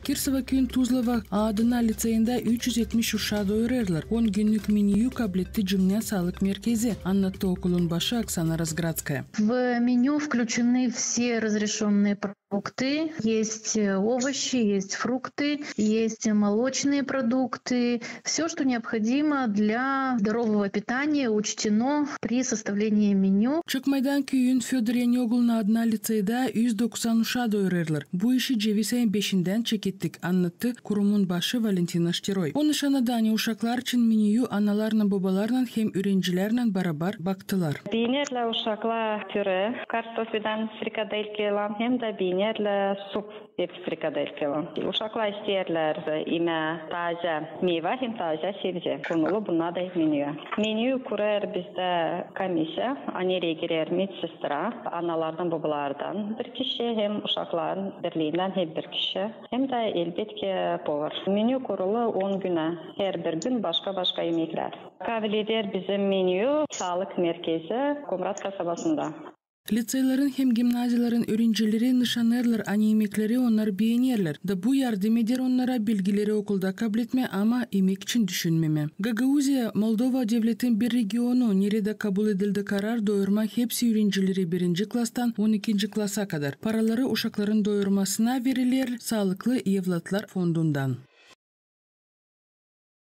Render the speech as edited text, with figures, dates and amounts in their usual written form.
Кирсова Күн Тузлова Адына лицейинде 370 уша дойрерлер. 10 günlük меню каблетти жымня салық меркези. Аннатты окулун башы Оксана Разградская. В меню включены все разрешенные продукты. Есть овощи, есть фрукты, есть молочные продукты. Все, что необходимо для здорового питания, учтено при составлении меню. Чыкмайдан күйін Федор Янёгулна Адына лицейда 190 уша дойрерлер. Бу иши жевисайын 5-ден чекеттик, аннатты курумун башы Валентина Штирой. Он ишанадани ушаклар чин меню аналарна бабаларнан хем үренжилернан барабар бактылар. Бинерле ушакла пюре, картофельдан фрикаделькелан, хем да бинерле суп деп фрикаделькелан. Ушакла истерлер име таза мейва, хем таза себзе. Конулу bunlar da menü. Menü kurar bizde komisya, ani regirer медсестра, analardan babalardan bir kişi, hem uşakların birliğinden hep bir kişi, hem de elbette povar. Menü kurulu 10 güne, her bir gün başka yemekler. Kabul eder bizim menü sağlık merkezi Komrat kasabasında. Лицейларын hem gimnaziyaların öğrencileri nişanlarlar, ani emekleri onlar beğenirler. Da bu yardım eder onlara bilgileri okulda kabul etme ama emek için düşünmeme. Gagauzya, Moldova devletin bir regionu nerede kabul edildi karar doyurma hepsi öğrencileri 1. klastan 12. klasa kadar. Paraları uşakların doyurmasına verilir Sağlıklı Evlatlar Fondundan.